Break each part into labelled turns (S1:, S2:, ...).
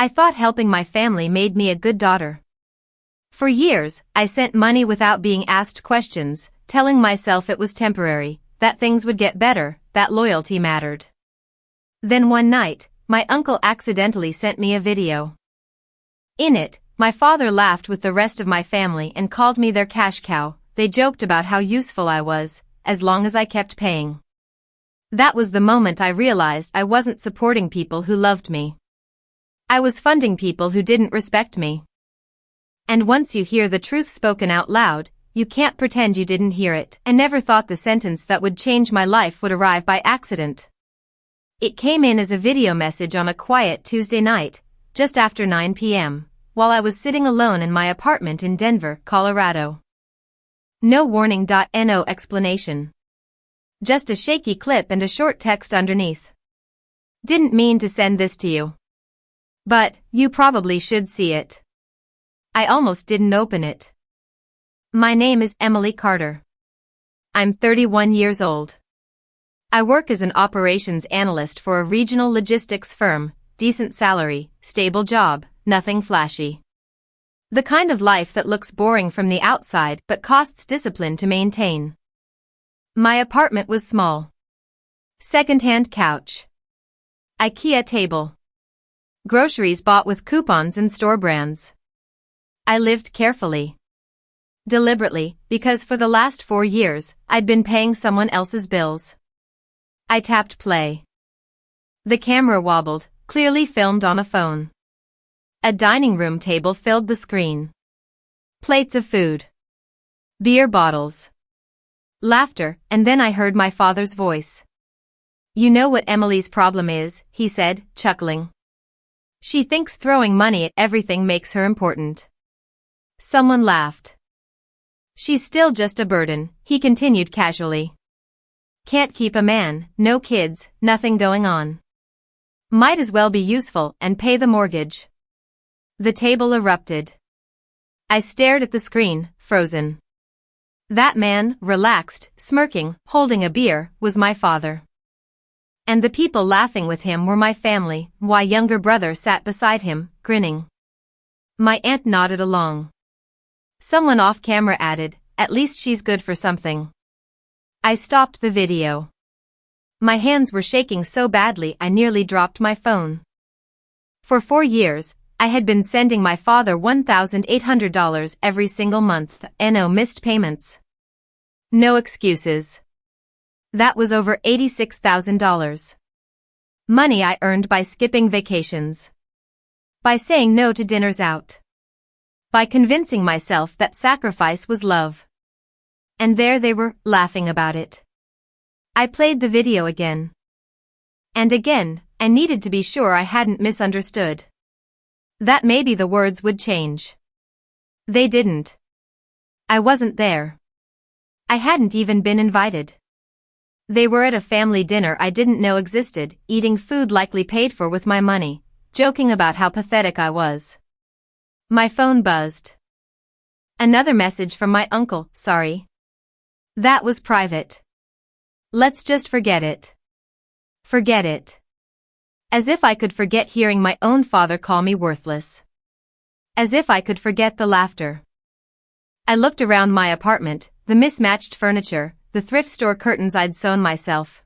S1: I thought helping my family made me a good daughter. For years, I sent money without being asked questions, telling myself it was temporary, that things would get better, that loyalty mattered. Then one night, my uncle accidentally sent me a video. In it, my father laughed with the rest of my family and called me their cash cow. They joked about how useful I was, as long as I kept paying. That was the moment I realized I wasn't supporting people who loved me. I was funding people who didn't respect me. And once you hear the truth spoken out loud, you can't pretend you didn't hear it. I never thought the sentence that would change my life would arrive by accident. It came in as a video message on a quiet Tuesday night, just after 9 p.m., while I was sitting alone in my apartment in Denver, Colorado. No warning. No explanation. Just a shaky clip and a short text underneath. Didn't mean to send this to you. But, you probably should see it. I almost didn't open it. My name is Emily Carter. I'm 31 years old. I work as an operations analyst for a regional logistics firm, decent salary, stable job, nothing flashy. The kind of life that looks boring from the outside but costs discipline to maintain. My apartment was small. Second-hand couch. IKEA table. Groceries bought with coupons and store brands. I lived carefully. Deliberately, because for the last 4 years, I'd been paying someone else's bills. I tapped play. The camera wobbled, clearly filmed on a phone. A dining room table filled the screen. Plates of food. Beer bottles. Laughter, and then I heard my father's voice. "You know what Emily's problem is," he said, chuckling. "She thinks throwing money at everything makes her important." Someone laughed. "She's still just a burden," he continued casually. "Can't keep a man, no kids, nothing going on. Might as well be useful and pay the mortgage." The table erupted. I stared at the screen, frozen. That man, relaxed, smirking, holding a beer, was my father. And the people laughing with him were my family. My younger brother sat beside him, grinning. My aunt nodded along. Someone off camera added, "At least she's good for something." I stopped the video. My hands were shaking so badly I nearly dropped my phone. For 4 years, I had been sending my father $1,800 every single month, and no missed payments. No excuses. That was over $86,000. Money I earned by skipping vacations. By saying no to dinners out. By convincing myself that sacrifice was love. And there they were, laughing about it. I played the video again. And again, I needed to be sure I hadn't misunderstood. That maybe the words would change. They didn't. I wasn't there. I hadn't even been invited. They were at a family dinner I didn't know existed, eating food likely paid for with my money, joking about how pathetic I was. My phone buzzed. Another message from my uncle, "Sorry. That was private. Let's just forget it." Forget it. As if I could forget hearing my own father call me worthless. As if I could forget the laughter. I looked around my apartment, the mismatched furniture, the thrift store curtains I'd sewn myself.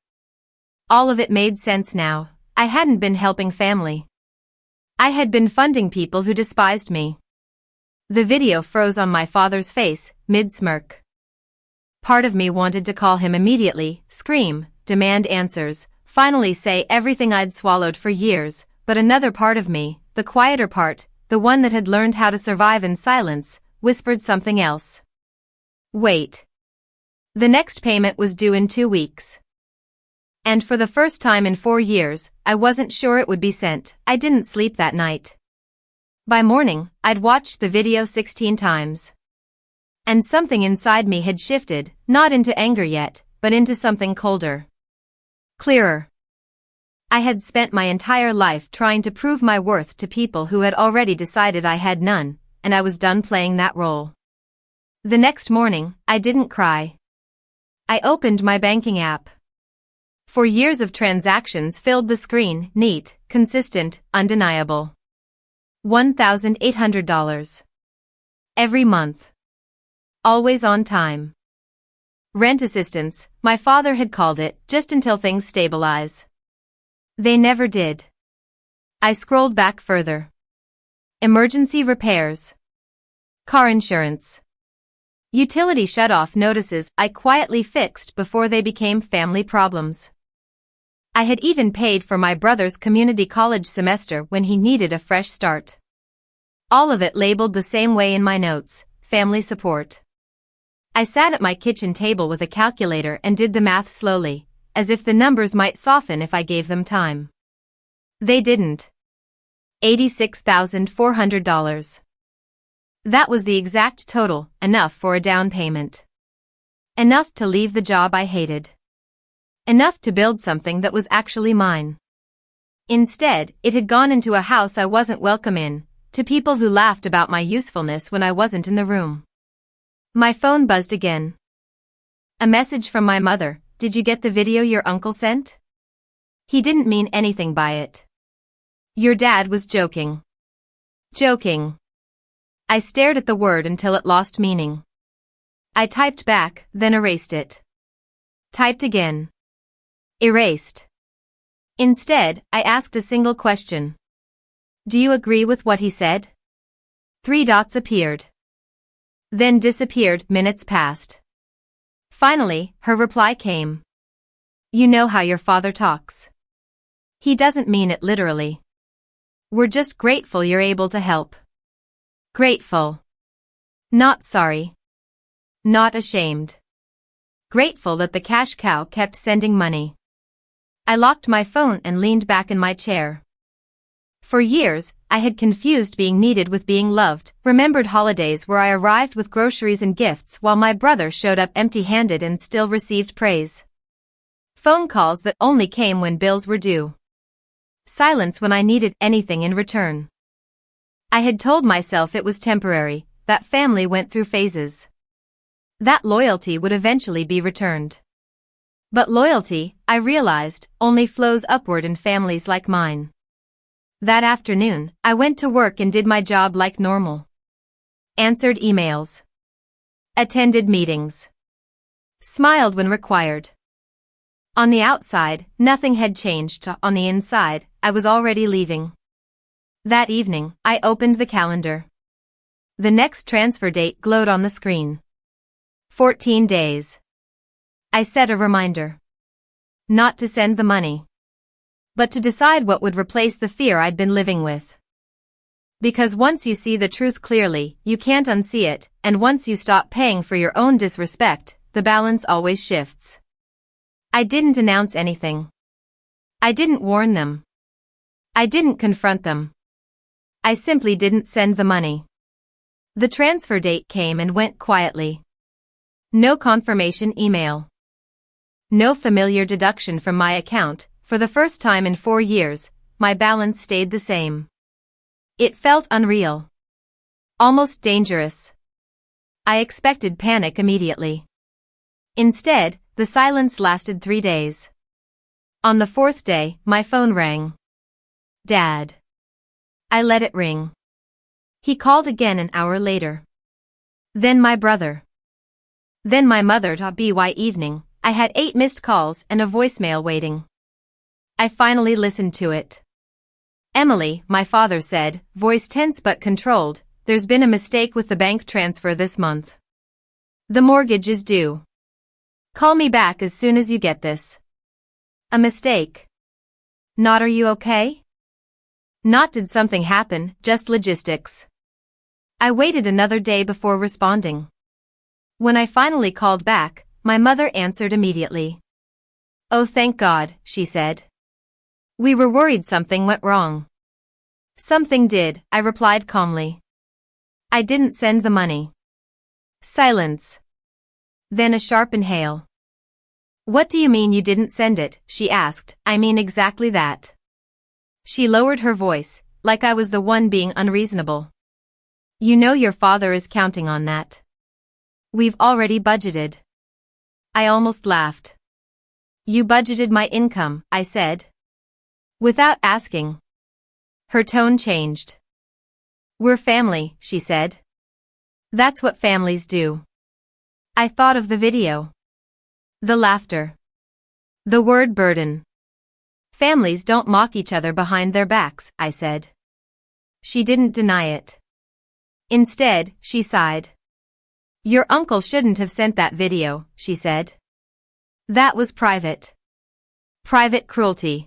S1: All of it made sense now. I hadn't been helping family. I had been funding people who despised me. The video froze on my father's face, mid-smirk. Part of me wanted to call him immediately, scream, demand answers, finally say everything I'd swallowed for years, but another part of me, the quieter part, the one that had learned how to survive in silence, whispered something else. Wait. The next payment was due in 2 weeks. And for the first time in 4 years, I wasn't sure it would be sent. I didn't sleep that night. By morning, I'd watched the video 16 times. And something inside me had shifted, not into anger yet, but into something colder. Clearer. I had spent my entire life trying to prove my worth to people who had already decided I had none, and I was done playing that role. The next morning, I didn't cry. I opened my banking app. 4 years of transactions filled the screen, neat, consistent, undeniable. $1,800. Every month. Always on time. Rent assistance, my father had called it, just until things stabilize. They never did. I scrolled back further. Emergency repairs. Car insurance. Utility shutoff notices I quietly fixed before they became family problems. I had even paid for my brother's community college semester when he needed a fresh start. All of it labeled the same way in my notes, family support. I sat at my kitchen table with a calculator and did the math slowly, as if the numbers might soften if I gave them time. They didn't. $86,400. That was the exact total, enough for a down payment. Enough to leave the job I hated. Enough to build something that was actually mine. Instead, it had gone into a house I wasn't welcome in, to people who laughed about my usefulness when I wasn't in the room. My phone buzzed again. A message from my mother. Did you get the video your uncle sent? He didn't mean anything by it. Your dad was joking. Joking. I stared at the word until it lost meaning. I typed back, then erased it. Typed again. Erased. Instead, I asked a single question. Do you agree with what he said? 3 dots appeared. Then disappeared. Minutes passed. Finally, her reply came. You know how your father talks. He doesn't mean it literally. We're just grateful you're able to help. Grateful. Not sorry. Not ashamed. Grateful that the cash cow kept sending money. I locked my phone and leaned back in my chair. For years, I had confused being needed with being loved, remembered holidays where I arrived with groceries and gifts while my brother showed up empty-handed and still received praise. Phone calls that only came when bills were due. Silence when I needed anything in return. I had told myself it was temporary, that family went through phases. That loyalty would eventually be returned. But loyalty, I realized, only flows upward in families like mine. That afternoon, I went to work and did my job like normal. Answered emails. Attended meetings. Smiled when required. On the outside, nothing had changed. On the inside, I was already leaving. That evening, I opened the calendar. The next transfer date glowed on the screen. 14 days. I set a reminder. Not to send the money, but to decide what would replace the fear I'd been living with. Because once you see the truth clearly, you can't unsee it, and once you stop paying for your own disrespect, the balance always shifts. I didn't announce anything. I didn't warn them. I didn't confront them. I simply didn't send the money. The transfer date came and went quietly. No confirmation email. No familiar deduction from my account. For the first time in 4 years, my balance stayed the same. It felt unreal. Almost dangerous. I expected panic immediately. Instead, the silence lasted 3 days. On the 4th day, my phone rang. Dad. I let it ring. He called again an hour later. Then my brother. Then my mother. By evening, I had 8 missed calls and a voicemail waiting. I finally listened to it. Emily, my father said, voice tense but controlled, there's been a mistake with the bank transfer this month. The mortgage is due. Call me back as soon as you get this. A mistake. Not are you okay? Not did something happen, just logistics. I waited another day before responding. When I finally called back, my mother answered immediately. Oh, thank God, she said. We were worried something went wrong. Something did, I replied calmly. I didn't send the money. Silence. Then a sharp inhale. What do you mean you didn't send it? She asked. I mean exactly that. She lowered her voice, like I was the one being unreasonable. You know your father is counting on that. We've already budgeted. I almost laughed. You budgeted my income, I said. Without asking. Her tone changed. We're family, she said. That's what families do. I thought of the video. The laughter. The word burden. Families don't mock each other behind their backs, I said. She didn't deny it. Instead, she sighed. Your uncle shouldn't have sent that video, she said. That was private. Private cruelty.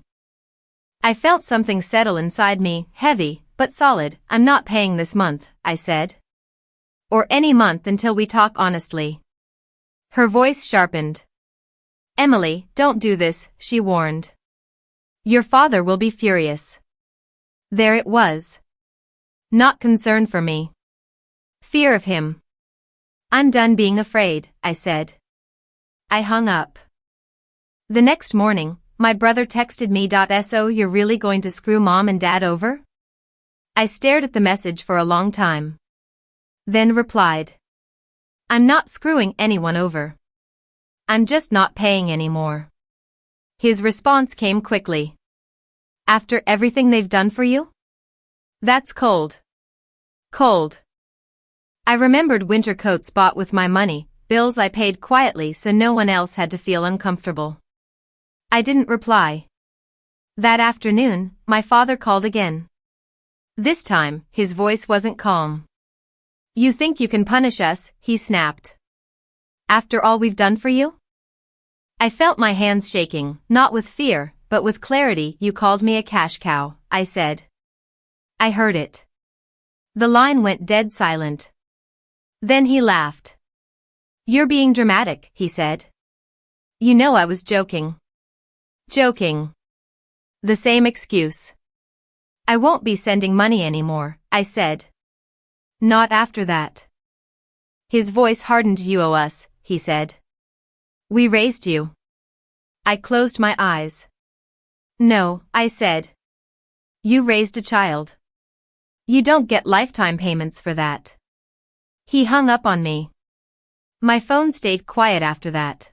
S1: I felt something settle inside me, heavy, but solid. I'm not paying this month, I said. Or any month until we talk honestly. Her voice sharpened. Emily, don't do this, she warned. Your father will be furious. There it was. Not concern for me. Fear of him. I'm done being afraid, I said. I hung up. The next morning, my brother texted me. So you're really going to screw mom and dad over? I stared at the message for a long time. Then replied. I'm not screwing anyone over. I'm just not paying anymore. His response came quickly. After everything they've done for you? That's cold. Cold. I remembered winter coats bought with my money, bills I paid quietly so no one else had to feel uncomfortable. I didn't reply. That afternoon, my father called again. This time, his voice wasn't calm. You think you can punish us, he snapped. After all we've done for you? I felt my hands shaking, not with fear, but with clarity. You called me a cash cow, I said. I heard it. The line went dead silent. Then he laughed. You're being dramatic, he said. You know I was joking. Joking. The same excuse. I won't be sending money anymore, I said. Not after that. His voice hardened. You owe us, he said. We raised you. I closed my eyes. No, I said. You raised a child. You don't get lifetime payments for that. He hung up on me. My phone stayed quiet after that.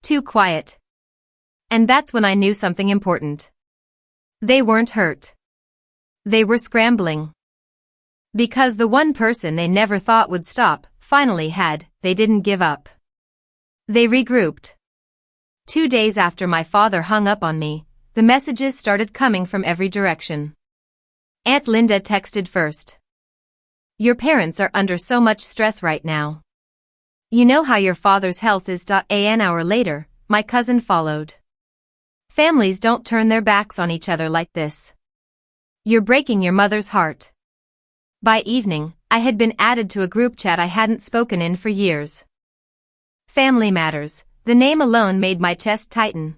S1: Too quiet. And that's when I knew something important. They weren't hurt. They were scrambling. Because the one person they never thought would stop, finally had. They didn't give up. They regrouped. 2 days after my father hung up on me, the messages started coming from every direction. Aunt Linda texted first. Your parents are under so much stress right now. You know how your father's health is. An hour later, my cousin followed. Families don't turn their backs on each other like this. You're breaking your mother's heart. By evening, I had been added to a group chat I hadn't spoken in for years. Family Matters, the name alone made my chest tighten.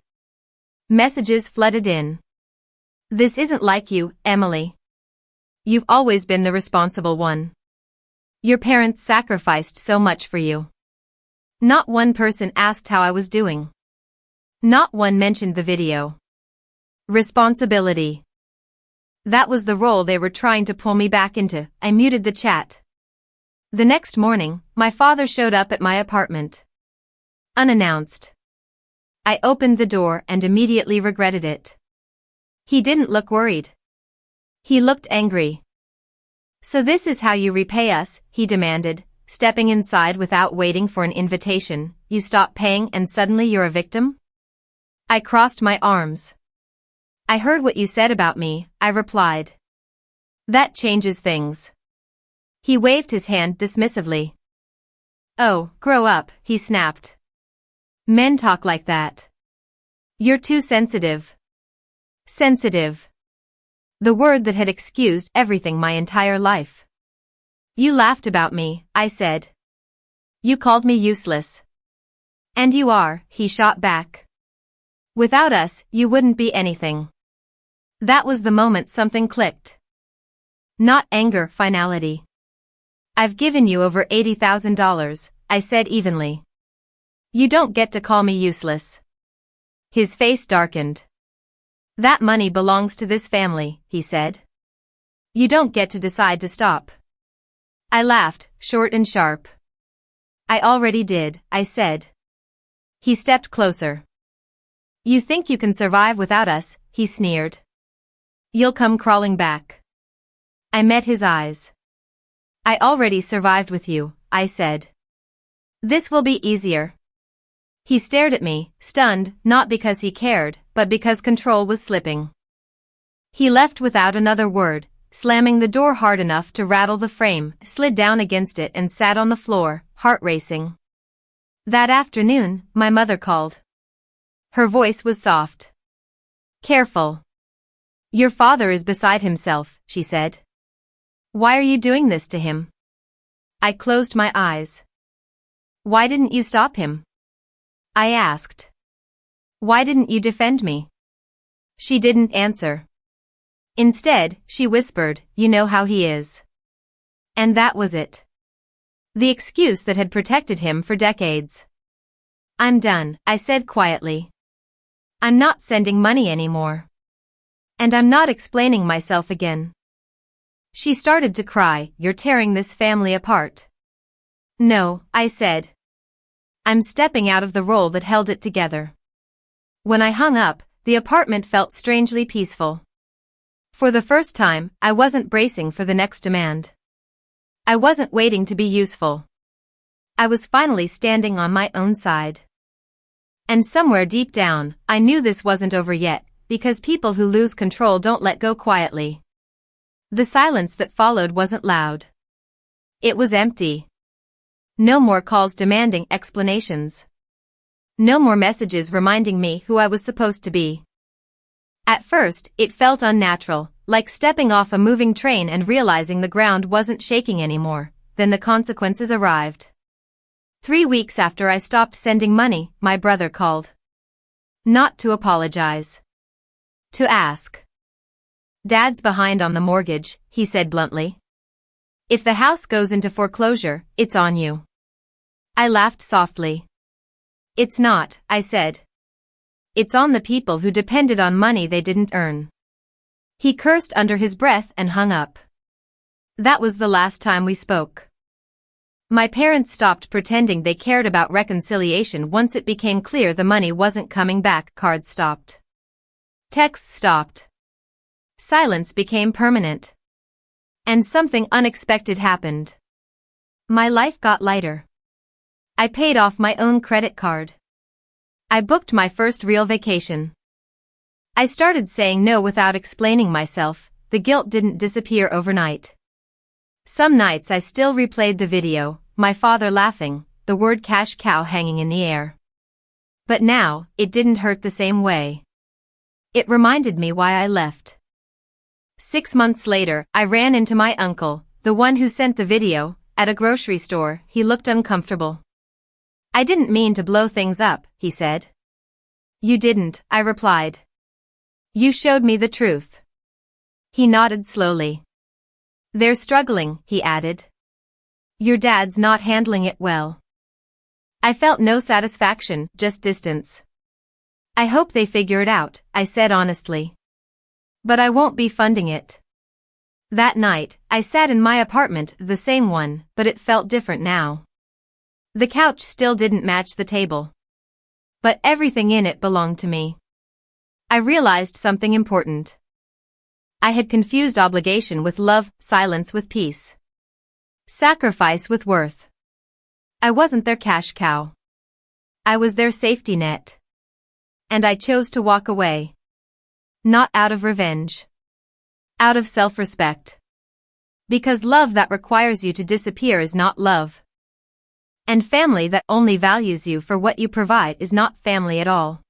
S1: Messages flooded in. This isn't like you, Emily. You've always been the responsible one. Your parents sacrificed so much for you. Not one person asked how I was doing. Not one mentioned the video. Responsibility. That was the role they were trying to pull me back into. I muted the chat. The next morning, my father showed up at my apartment. Unannounced. I opened the door and immediately regretted it. He didn't look worried. He looked angry. So this is how you repay us, he demanded, stepping inside without waiting for an invitation. You stop paying and suddenly you're a victim? I crossed my arms. I heard what you said about me, I replied. That changes things. He waved his hand dismissively. Oh, grow up, he snapped. Men talk like that. You're too sensitive. Sensitive. The word that had excused everything my entire life. You laughed about me, I said. You called me useless. And you are, he shot back. Without us, you wouldn't be anything. That was the moment something clicked. Not anger, finality. I've given you over $80,000, I said evenly. You don't get to call me useless. His face darkened. That money belongs to this family, he said. You don't get to decide to stop. I laughed, short and sharp. I already did, I said. He stepped closer. You think you can survive without us, he sneered. You'll come crawling back. I met his eyes. I already survived with you, I said. This will be easier. He stared at me, stunned, not because he cared, but because control was slipping. He left without another word, slamming the door hard enough to rattle the frame, slid down against it and sat on the floor, heart racing. That afternoon, my mother called. Her voice was soft. Careful. Your father is beside himself, she said. Why are you doing this to him? I closed my eyes. Why didn't you stop him? I asked. Why didn't you defend me? She didn't answer. Instead, she whispered, you know how he is. And that was it. The excuse that had protected him for decades. I'm done, I said quietly. I'm not sending money anymore. And I'm not explaining myself again. She started to cry, you're tearing this family apart. No, I said. I'm stepping out of the role that held it together. When I hung up, the apartment felt strangely peaceful. For the first time, I wasn't bracing for the next demand. I wasn't waiting to be useful. I was finally standing on my own side. And somewhere deep down, I knew this wasn't over yet, because people who lose control don't let go quietly. The silence that followed wasn't loud. It was empty. No more calls demanding explanations. No more messages reminding me who I was supposed to be. At first, it felt unnatural, like stepping off a moving train and realizing the ground wasn't shaking anymore. Then the consequences arrived. 3 weeks after I stopped sending money, my brother called. Not to apologize. To ask. Dad's behind on the mortgage, he said bluntly. If the house goes into foreclosure, it's on you. I laughed softly. It's not, I said. It's on the people who depended on money they didn't earn. He cursed under his breath and hung up. That was the last time we spoke. My parents stopped pretending they cared about reconciliation once it became clear the money wasn't coming back. Cards stopped. Texts stopped. Silence became permanent. And something unexpected happened. My life got lighter. I paid off my own credit card. I booked my first real vacation. I started saying no without explaining myself. The guilt didn't disappear overnight. Some nights I still replayed the video, my father laughing, the word cash cow hanging in the air. But now, it didn't hurt the same way. It reminded me why I left. 6 months later, I ran into my uncle, the one who sent the video, at a grocery store. He looked uncomfortable. I didn't mean to blow things up, he said. You didn't, I replied. You showed me the truth. He nodded slowly. They're struggling, he added. Your dad's not handling it well. I felt no satisfaction, just distance. I hope they figure it out, I said honestly. But I won't be funding it. That night, I sat in my apartment, the same one, but it felt different now. The couch still didn't match the table. But everything in it belonged to me. I realized something important. I had confused obligation with love, silence with peace. Sacrifice with worth. I wasn't their cash cow. I was their safety net. And I chose to walk away. Not out of revenge. Out of self-respect. Because love that requires you to disappear is not love. And family that only values you for what you provide is not family at all.